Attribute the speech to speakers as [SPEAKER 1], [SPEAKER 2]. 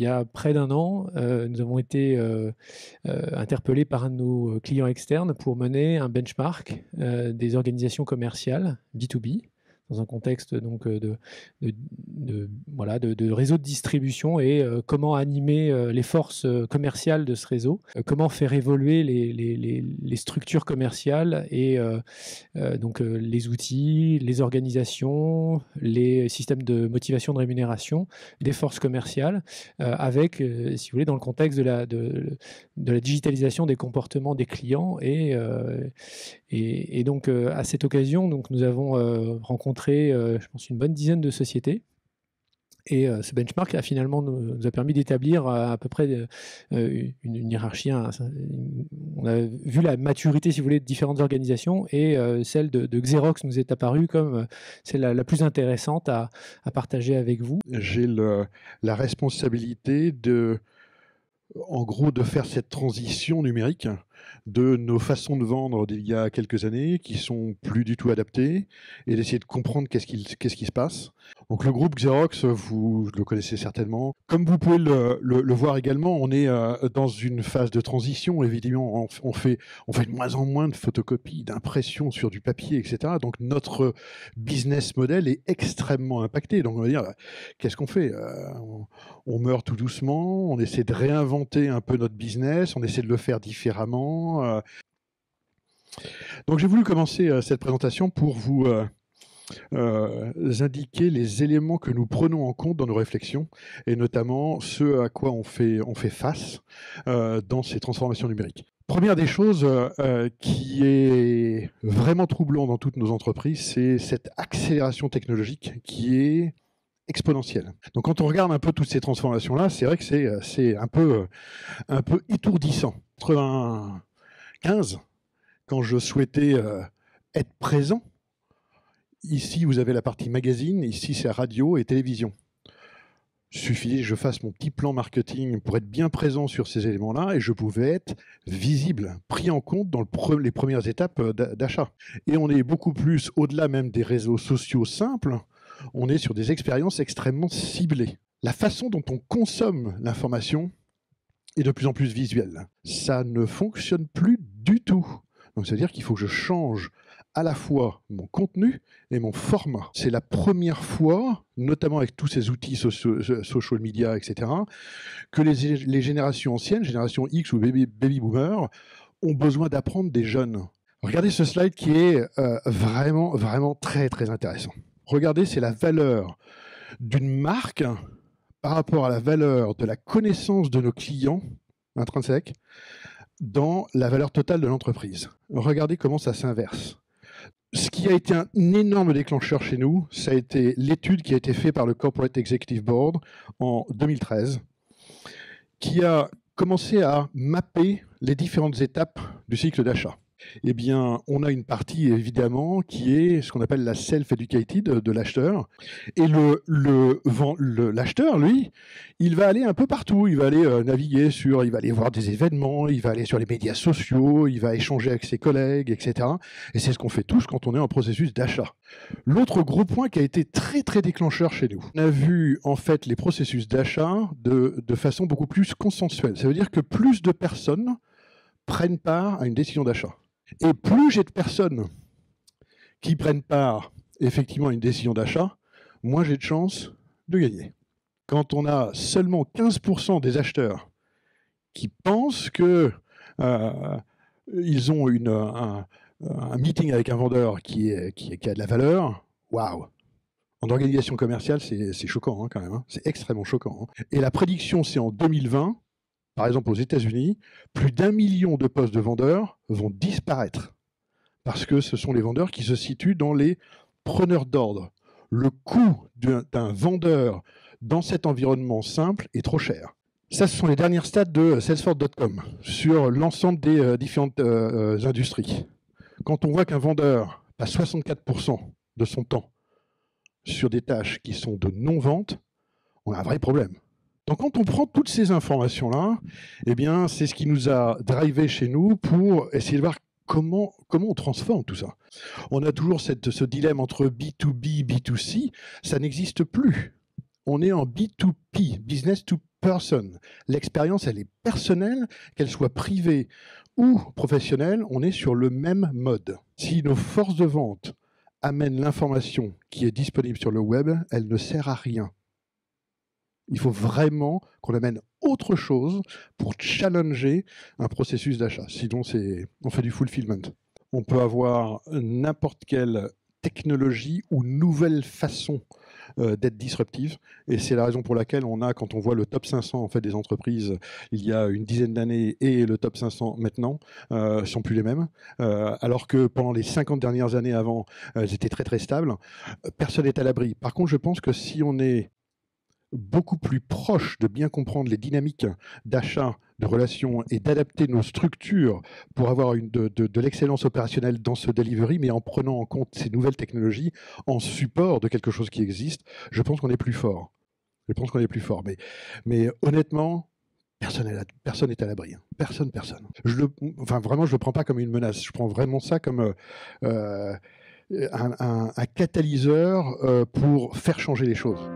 [SPEAKER 1] y a près d'un an, nous avons été interpellés par un de nos clients externes pour mener un benchmark des organisations commerciales B2B dans un contexte donc voilà, de réseau de distribution et comment animer les forces commerciales de ce réseau, comment faire évoluer les structures commerciales et donc les outils, les organisations, les systèmes de motivation de rémunération des forces commerciales avec, si vous voulez, dans le contexte de la digitalisation des comportements des clients et donc à cette occasion, donc, nous avons rencontré, je pense, une bonne dizaine de sociétés. Et ce benchmark a finalement nous a permis d'établir à peu près une hiérarchie. On a vu la maturité, si vous voulez, de différentes organisations et celle de Xerox nous est apparue comme celle la plus intéressante à partager avec vous.
[SPEAKER 2] J'ai la responsabilité en gros, de faire cette transition numérique de nos façons de vendre d'il y a quelques années qui sont plus du tout adaptées et d'essayer de comprendre qu'est-ce qui se passe. Donc le groupe Xerox, vous le connaissez certainement. Comme vous pouvez le voir également, on est dans une phase de transition. Évidemment, on fait de moins en moins de photocopies, d'impressions sur du papier, etc. Donc notre business model est extrêmement impacté. Donc on va dire, qu'est-ce qu'on fait ? On meurt tout doucement, on essaie de réinventer un peu notre business, on essaie de le faire différemment. Donc j'ai voulu commencer cette présentation pour vous indiquer les éléments que nous prenons en compte dans nos réflexions et notamment ce à quoi on fait face dans ces transformations numériques. Première des choses qui est vraiment troublant dans toutes nos entreprises, c'est cette accélération technologique qui est exponentielle. Donc quand on regarde un peu toutes ces transformations-là, c'est vrai que c'est un peu étourdissant. En 1995, quand je souhaitais être présent, ici vous avez la partie magazine, ici c'est radio et télévision. Il suffisait que je fasse mon petit plan marketing pour être bien présent sur ces éléments-là et je pouvais être visible, pris en compte dans les premières étapes d'achat. Et on est beaucoup plus au-delà même des réseaux sociaux simples, on est sur des expériences extrêmement ciblées. La façon dont on consomme l'information est de plus en plus visuelle. Ça ne fonctionne plus du tout. Donc, c'est-à-dire qu'il faut que je change à la fois mon contenu et mon format. C'est la première fois, notamment avec tous ces outils social media, etc., que les générations anciennes, génération X ou baby boomer, ont besoin d'apprendre des jeunes. Regardez ce slide qui est vraiment, vraiment très, très intéressant. Regardez, c'est la valeur d'une marque par rapport à la valeur de la connaissance de nos clients intrinsèques dans la valeur totale de l'entreprise. Regardez comment ça s'inverse. Ce qui a été un énorme déclencheur chez nous, ça a été l'étude qui a été faite par le Corporate Executive Board en 2013, qui a commencé à mapper les différentes étapes du cycle d'achat. Eh bien, on a une partie, évidemment, qui est ce qu'on appelle la self-educated de l'acheteur. Et l'acheteur, lui, il va aller un peu partout. Il va aller naviguer il va aller voir des événements, il va aller sur les médias sociaux, il va échanger avec ses collègues, etc. Et c'est ce qu'on fait tous quand on est en processus d'achat. L'autre gros point qui a été très, très déclencheur chez nous, on a vu, en fait, les processus d'achat de façon beaucoup plus consensuelle. Ça veut dire que plus de personnes prennent part à une décision d'achat. Et plus j'ai de personnes qui prennent part effectivement à une décision d'achat, moins j'ai de chances de gagner. Quand on a seulement 15% des acheteurs qui pensent que ils ont un meeting avec un vendeur qui a de la valeur, waouh! En organisation commerciale, c'est choquant quand même, c'est extrêmement choquant. Et la prédiction, c'est en 2020. Par exemple, aux États-Unis, plus d'1 million de postes de vendeurs vont disparaître parce que ce sont les vendeurs qui se situent dans les preneurs d'ordre. Le coût d'un vendeur dans cet environnement simple est trop cher. Ça, ce sont les dernières stats de Salesforce.com sur l'ensemble des différentes industries. Quand on voit qu'un vendeur passe 64% de son temps sur des tâches qui sont de non-vente, on a un vrai problème. Donc quand on prend toutes ces informations-là, eh bien, c'est ce qui nous a drivé chez nous pour essayer de voir comment on transforme tout ça. On a toujours ce dilemme entre B2B, B2C, ça n'existe plus. On est en B2P, business to person. L'expérience, elle est personnelle, qu'elle soit privée ou professionnelle, on est sur le même mode. Si nos forces de vente amènent l'information qui est disponible sur le web, elle ne sert à rien. Il faut vraiment qu'on amène autre chose pour challenger un processus d'achat. Sinon, on fait du fulfillment. On peut avoir n'importe quelle technologie ou nouvelle façon d'être disruptive. Et c'est la raison pour laquelle quand on voit le top 500 en fait, des entreprises il y a une dizaine d'années et le top 500 maintenant, ne sont plus les mêmes. Alors que pendant les 50 dernières années avant, elles étaient très très stables. Personne n'est à l'abri. Par contre, je pense que si on est beaucoup plus proche de bien comprendre les dynamiques d'achat, de relations et d'adapter nos structures pour avoir de l'excellence opérationnelle dans ce delivery, mais en prenant en compte ces nouvelles technologies en support de quelque chose qui existe, je pense qu'on est plus fort. Je pense qu'on est plus fort. Mais honnêtement, personne n'est à l'abri. Personne. Vraiment, je ne le prends pas comme une menace. Je prends vraiment ça comme un catalyseur pour faire changer les choses.